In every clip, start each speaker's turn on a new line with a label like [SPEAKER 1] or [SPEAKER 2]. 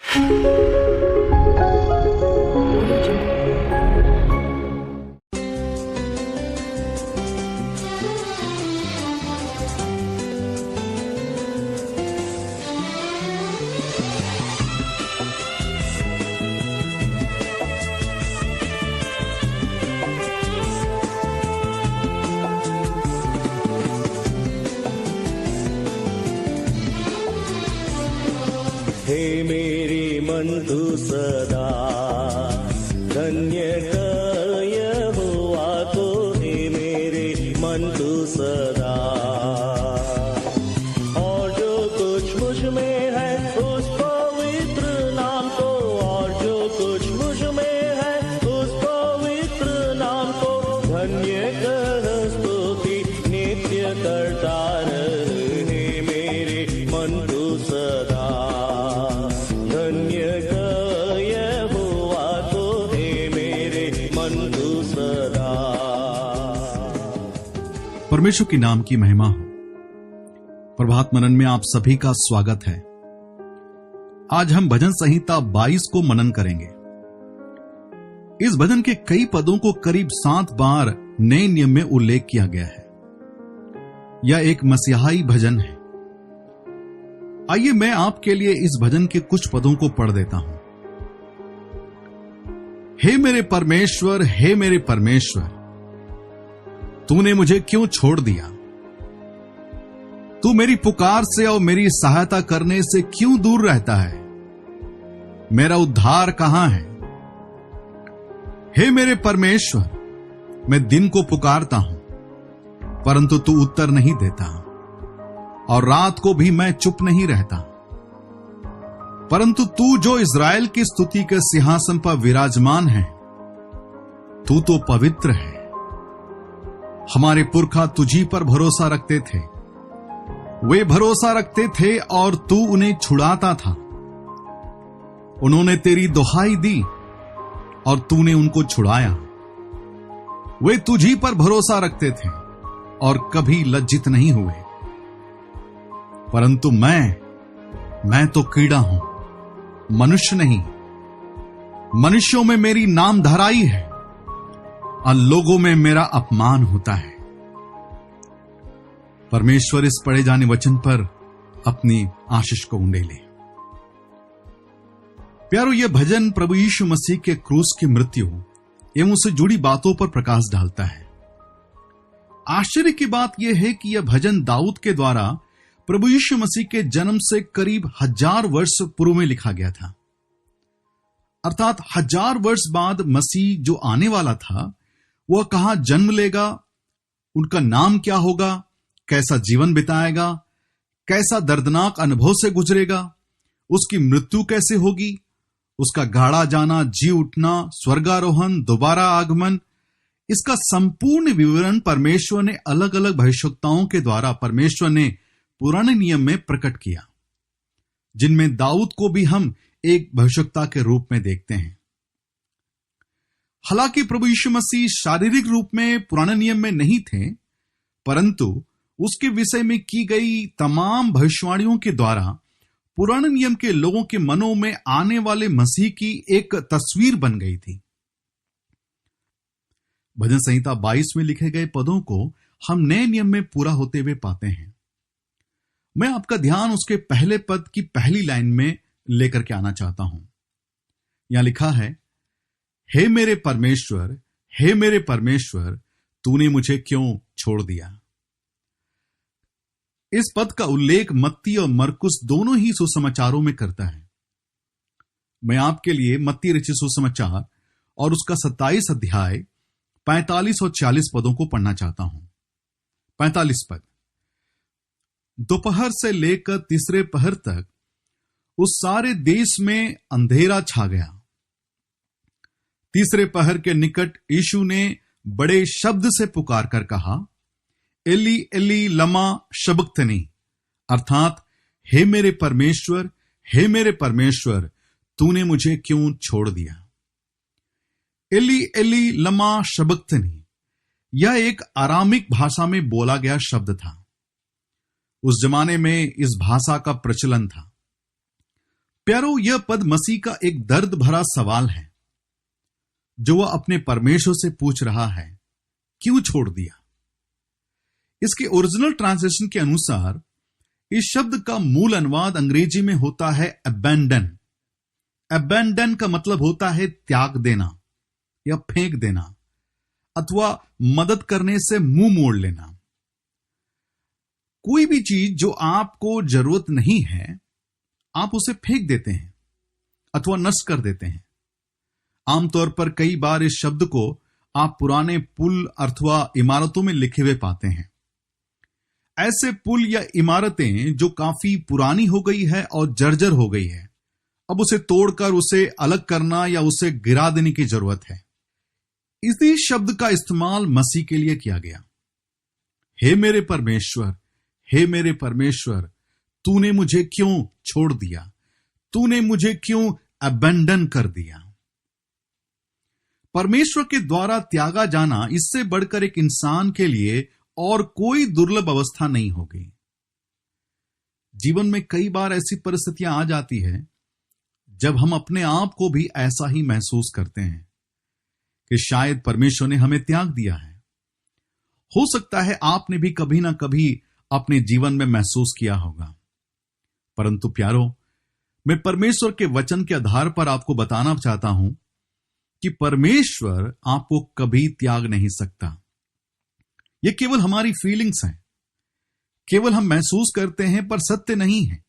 [SPEAKER 1] हे मेरे मन तू सदा धन्य कर यहोवा को, हे मेरे मन तू सदा। और जो कुछ मुझ में है उस पवित्र नाम को, और जो कुछ मुझ में है उस पवित्र नाम को धन्य कर स्तुति नित्य करता रहे। हे मेरे मन तू सदा
[SPEAKER 2] परमेश्वर के नाम की महिमा हो। प्रभात मनन में आप सभी का स्वागत है। आज हम भजन संहिता 22 को मनन करेंगे। इस भजन के कई पदों को करीब 7 बार नए नियम में उल्लेख किया गया है। यह एक मसीहाई भजन है। आइए मैं आपके लिए इस भजन के कुछ पदों को पढ़ देता हूं। हे मेरे परमेश्वर, हे मेरे परमेश्वर, तूने मुझे क्यों छोड़ दिया? तू मेरी पुकार से और मेरी सहायता करने से क्यों दूर रहता है? मेरा उद्धार कहां है? हे मेरे परमेश्वर, मैं दिन को पुकारता हूं परंतु तू उत्तर नहीं देता, और रात को भी मैं चुप नहीं रहता। परंतु तू जो इज़राइल की स्तुति के सिंहासन पर विराजमान है, तू तो पवित्र है। हमारे पुरखा तुझी पर भरोसा रखते थे, वे भरोसा रखते थे और तू उन्हें छुड़ाता था। उन्होंने तेरी दुहाई दी और तूने उनको छुड़ाया। वे तुझी पर भरोसा रखते थे और कभी लज्जित नहीं हुए। परंतु मैं तो कीड़ा हूं, मनुष्य नहीं। मनुष्यों में मेरी नामधराई है और लोगों में मेरा अपमान होता है। परमेश्वर इस पढ़े जाने वचन पर अपनी आशीष को उंडेले। प्यारो, यह भजन प्रभु यीशु मसीह के क्रूस की मृत्यु एवं उससे जुड़ी बातों पर प्रकाश डालता है। आश्चर्य की बात यह है कि यह भजन दाऊद के द्वारा प्रभु यीशु मसीह के जन्म से करीब 1000 वर्ष पूर्व में लिखा गया था। अर्थात 1000 वर्ष बाद मसीह जो आने वाला था, वह कहां जन्म लेगा, उनका नाम क्या होगा, कैसा जीवन बिताएगा, कैसा दर्दनाक अनुभव से गुजरेगा, उसकी मृत्यु कैसे होगी, उसका गाड़ा जाना, जी उठना, स्वर्गारोहण, दोबारा आगमन, इसका संपूर्ण विवरण परमेश्वर ने अलग अलग भविष्यवक्ताओं के द्वारा परमेश्वर ने पुराने नियम में प्रकट किया, जिनमें दाऊद को भी हम एक भविष्यवक्ता के रूप में देखते हैं। हालांकि प्रभु यीशु मसीह शारीरिक रूप में पुराने नियम में नहीं थे, परंतु उसके विषय में की गई तमाम भविष्यवाणियों के द्वारा पुराने नियम के लोगों के मनों में आने वाले मसीह की एक तस्वीर बन गई थी। भजन संहिता 22 में लिखे गए पदों को हम नए नियम में पूरा होते हुए पाते हैं। मैं आपका ध्यान उसके पहले पद की पहली लाइन में लेकर के आना चाहता हूं। यहां लिखा है, हे मेरे परमेश्वर, हे मेरे परमेश्वर, तूने मुझे क्यों छोड़ दिया? इस पद का उल्लेख मत्ती और मरकुस दोनों ही सुसमाचारों में करता है। मैं आपके लिए मत्ती रचित सुसमाचार और उसका 27 अध्याय 45 और 40 पदों को पढ़ना चाहता हूं। 45 पद, दोपहर से लेकर तीसरे पहर तक उस सारे देश में अंधेरा छा गया। तीसरे पहर के निकट यीशु ने बड़े शब्द से पुकार कर कहा, एली एली लमा शबक्तनी, अर्थात हे मेरे परमेश्वर, हे मेरे परमेश्वर, तूने मुझे क्यों छोड़ दिया? एली एली लमा शबक्तनी, यह एक आरामिक भाषा में बोला गया शब्द था। उस जमाने में इस भाषा का प्रचलन था। प्यारो, यह पद मसीह का एक दर्द भरा सवाल है जो वह अपने परमेश्वर से पूछ रहा है, क्यों छोड़ दिया। इसके ओरिजिनल ट्रांसलेशन के अनुसार इस शब्द का मूल अनुवाद अंग्रेजी में होता है अबैंडन। अबैंडन का मतलब होता है त्याग देना या फेंक देना अथवा मदद करने से मुंह मोड़ लेना। कोई भी चीज जो आपको जरूरत नहीं है, आप उसे फेंक देते हैं अथवा नष्ट कर देते हैं। आमतौर पर कई बार इस शब्द को आप पुराने पुल अथवा इमारतों में लिखे हुए पाते हैं। ऐसे पुल या इमारतें जो काफी पुरानी हो गई है और जर्जर हो गई है, अब उसे तोड़कर उसे अलग करना या उसे गिरा देने की जरूरत है। इसी शब्द का इस्तेमाल मसीह के लिए किया गया। हे मेरे परमेश्वर, हे मेरे परमेश्वर, तूने मुझे क्यों छोड़ दिया, तूने मुझे क्यों अबैंडन कर दिया। परमेश्वर के द्वारा त्यागा जाना, इससे बढ़कर एक इंसान के लिए और कोई दुर्लभ अवस्था नहीं होगी। जीवन में कई बार ऐसी परिस्थितियां आ जाती है जब हम अपने आप को भी ऐसा ही महसूस करते हैं कि शायद परमेश्वर ने हमें त्याग दिया है। हो सकता है आपने भी कभी ना कभी अपने जीवन में महसूस किया होगा। परंतु प्यारो, मैं परमेश्वर के वचन के आधार पर आपको बताना चाहता हूं कि परमेश्वर आपको कभी त्याग नहीं सकता। यह केवल हमारी फीलिंग्स हैं, केवल हम महसूस करते हैं, पर सत्य नहीं है।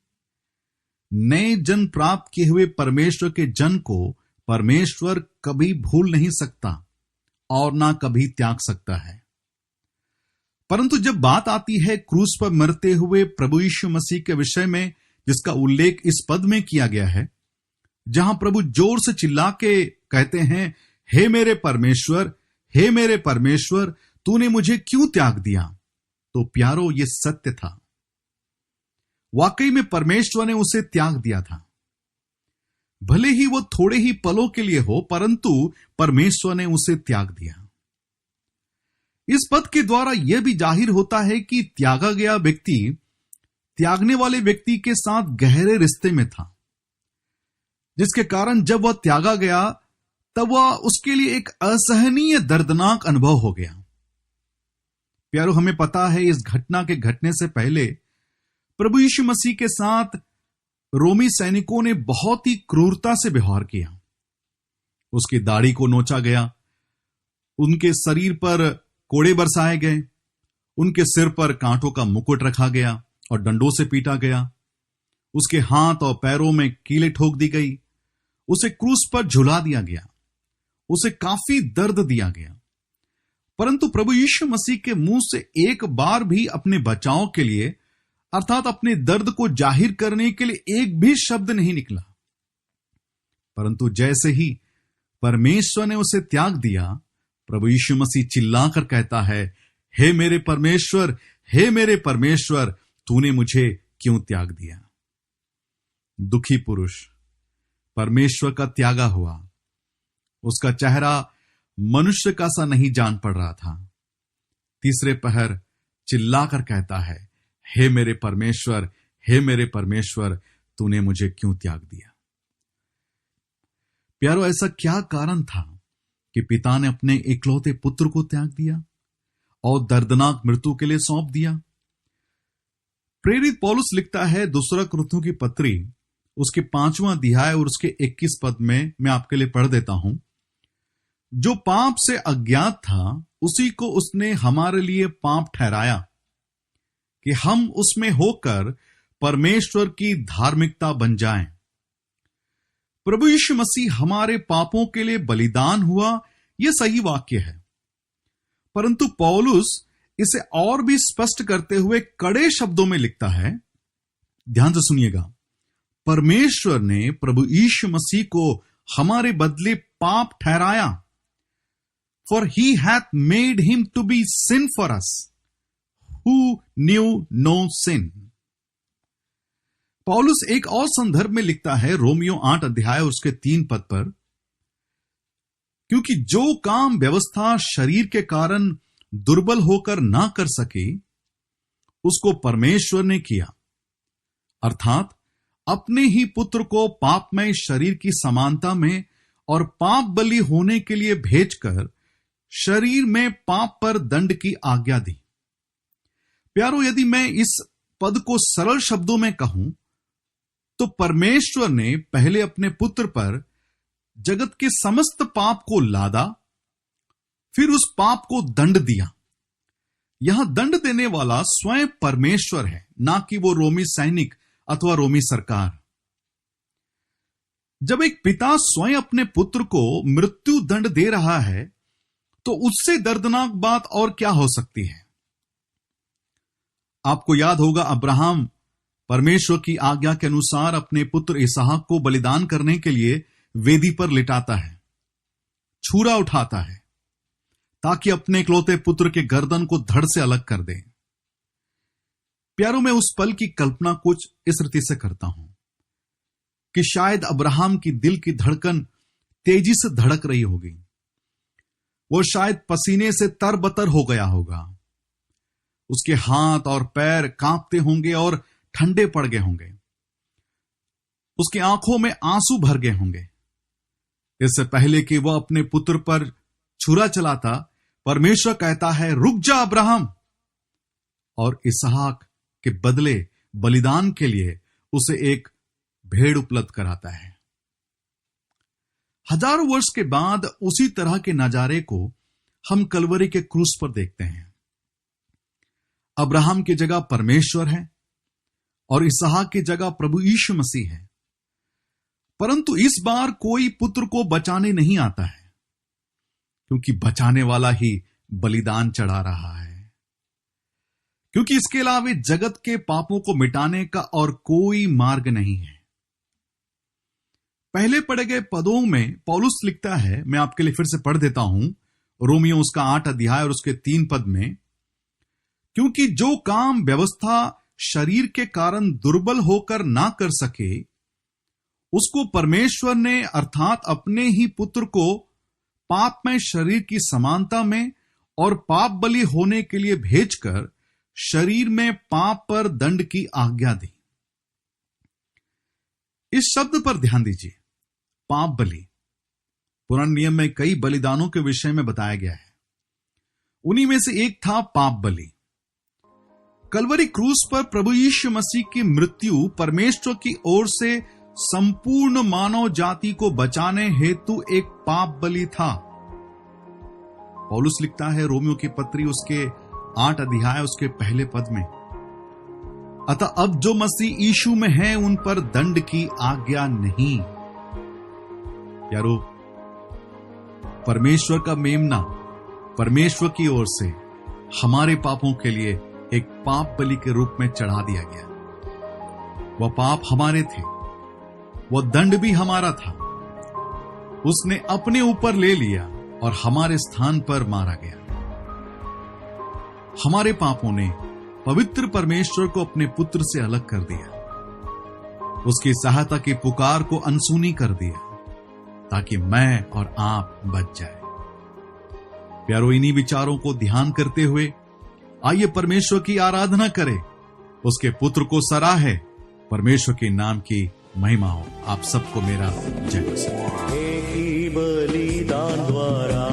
[SPEAKER 2] नए जन्म प्राप्त किए हुए परमेश्वर के जन को परमेश्वर कभी भूल नहीं सकता और ना कभी त्याग सकता है। परंतु जब बात आती है क्रूस पर मरते हुए प्रभु यीशु मसीह के विषय में, जिसका उल्लेख इस पद में किया गया है, जहां प्रभु जोर से चिल्ला के कहते हैं, हे मेरे परमेश्वर, हे मेरे परमेश्वर, तूने मुझे क्यों त्याग दिया, तो प्यारो, यह सत्य था। वाकई में परमेश्वर ने उसे त्याग दिया था। भले ही वो थोड़े ही पलों के लिए हो, परंतु परमेश्वर ने उसे त्याग दिया। इस पद के द्वारा यह भी जाहिर होता है कि त्यागा गया व्यक्ति त्यागने वाले व्यक्ति के साथ गहरे रिश्ते में था, जिसके कारण जब वह त्यागा गया तब वह उसके लिए एक असहनीय दर्दनाक अनुभव हो गया। प्यारो, हमें पता है इस घटना के घटने से पहले प्रभु यीशु मसीह के साथ रोमी सैनिकों ने बहुत ही क्रूरता से व्यवहार किया। उसकी दाढ़ी को नोचा गया, उनके शरीर पर कोड़े बरसाए गए, उनके सिर पर कांटों का मुकुट रखा गया और डंडों से पीटा गया, उसके हाथ और पैरों में कीलें ठोक दी गई, उसे क्रूस पर झुला दिया गया, उसे काफी दर्द दिया गया। परंतु प्रभु यीशु मसीह के मुंह से एक बार भी अपने बचाव के लिए, अर्थात अपने दर्द को जाहिर करने के लिए एक भी शब्द नहीं निकला। परंतु जैसे ही परमेश्वर ने उसे त्याग दिया, प्रभु यीशु मसीह चिल्लाकर कहता है, हे मेरे परमेश्वर, हे मेरे परमेश्वर, तूने मुझे क्यों त्याग दिया। दुखी पुरुष परमेश्वर का त्यागा हुआ। उसका चेहरा मनुष्य का सा नहीं जान पड़ रहा था। तीसरे पहर चिल्लाकर कहता है, हे मेरे परमेश्वर, हे मेरे परमेश्वर, तूने मुझे क्यों त्याग दिया। प्यारो, ऐसा क्या कारण था कि पिता ने अपने इकलौते पुत्र को त्याग दिया और दर्दनाक मृत्यु के लिए सौंप दिया। प्रेरित पौलुस लिखता है दूसरा कुरिन्थियों की पत्री उसके 5वां अध्याय और उसके 21 पद में, मैं आपके लिए पढ़ देता हूं। जो पाप से अज्ञात था उसी को उसने हमारे लिए पाप ठहराया कि हम उसमें होकर परमेश्वर की धार्मिकता बन जाएं। प्रभु यीशु मसीह हमारे पापों के लिए बलिदान हुआ, यह सही वाक्य है। परंतु पौलुस इसे और भी स्पष्ट करते हुए कड़े शब्दों में लिखता है, ध्यान से सुनिएगा, परमेश्वर ने प्रभु यीशु मसीह को हमारे बदले पाप ठहराया। For he hath made him to be sin for us, who knew no sin. पौलुस एक और संदर्भ में लिखता है, रोमियो 8 अध्याय उसके 3 पद पर, क्योंकि जो काम व्यवस्था शरीर के कारण दुर्बल होकर ना कर सके, उसको परमेश्वर ने किया, अर्थात अपने ही पुत्र को पापमय शरीर की समानता में और पाप बलि होने के लिए भेजकर शरीर में पाप पर दंड की आज्ञा दी। प्यारो, यदि मैं इस पद को सरल शब्दों में कहूं तो परमेश्वर ने पहले अपने पुत्र पर जगत के समस्त पाप को लादा, फिर उस पाप को दंड दिया। यहां दंड देने वाला स्वयं परमेश्वर है, ना कि वो रोमी सैनिक अथवा रोमी सरकार। जब एक पिता स्वयं अपने पुत्र को मृत्यु दंड दे रहा है तो उससे दर्दनाक बात और क्या हो सकती है। आपको याद होगा, अब्राहम परमेश्वर की आज्ञा के अनुसार अपने पुत्र इसहाक को बलिदान करने के लिए वेदी पर लिटाता है, छुरा उठाता है ताकि अपने इकलौते पुत्र के गर्दन को धड़ से अलग कर दे। प्यारों, मैं उस पल की कल्पना कुछ इस रीति से करता हूं कि शायद अब्राहम की दिल की धड़कन तेजी से धड़क रही होगी। वो शायद पसीने से तरबतर हो गया होगा। उसके हाथ और पैर कांपते होंगे और ठंडे पड़ गए होंगे। उसकी आंखों में आंसू भर गए होंगे। इससे पहले कि वह अपने पुत्र पर छुरा चलाता, परमेश्वर कहता है, रुक जा अब्राहम, और इसहाक के बदले बलिदान के लिए उसे एक भेड़ उपलब्ध कराता है। हजारों वर्ष के बाद उसी तरह के नजारे को हम कलवरी के क्रूस पर देखते हैं। अब्राहम की जगह परमेश्वर है और इसहाक की जगह प्रभु यीशु मसीह है। परंतु इस बार कोई पुत्र को बचाने नहीं आता है, क्योंकि बचाने वाला ही बलिदान चढ़ा रहा है। क्योंकि इसके अलावा जगत के पापों को मिटाने का और कोई मार्ग नहीं है। पहले पढ़े गए पदों में पौलुस लिखता है, मैं आपके लिए फिर से पढ़ देता हूं, रोमियो उसका 8 अध्याय और उसके 3 पद में, क्योंकि जो काम व्यवस्था शरीर के कारण दुर्बल होकर ना कर सके, उसको परमेश्वर ने अर्थात अपने ही पुत्र को पापमय शरीर की समानता में और पाप बलि होने के लिए भेजकर शरीर में पाप पर दंड की आज्ञा दी। इस शब्द पर ध्यान दीजिए, पाप बलि। पुराने नियम में कई बलिदानों के विषय में बताया गया है। उन्हीं में से एक था पाप बलि। कलवरी क्रूस पर प्रभु यीशु मसीह की मृत्यु परमेश्वर की ओर से संपूर्ण मानव जाति को बचाने हेतु एक पाप बलि था। पौलुस लिखता है रोमियो की पत्री उसके 8 अध्याय उसके पहले पद में, अतः अब जो मसीह यीशु में है उन पर दंड की आज्ञा नहीं। यारो, परमेश्वर का मेमना परमेश्वर की ओर से हमारे पापों के लिए एक पाप बलि के रूप में चढ़ा दिया गया। वह पाप हमारे थे, वह दंड भी हमारा था। उसने अपने ऊपर ले लिया और हमारे स्थान पर मारा गया। हमारे पापों ने पवित्र परमेश्वर को अपने पुत्र से अलग कर दिया, उसकी सहायता की पुकार को अनसुनी कर दिया, ताकि मैं और आप बच जाए। प्यारो, इन्हीं विचारों को ध्यान करते हुए आइए परमेश्वर की आराधना करें, उसके पुत्र को सराहे, परमेश्वर के नाम की महिमा हो। आप सबको मेरा जय मसीह।
[SPEAKER 1] बलिदान द्वारा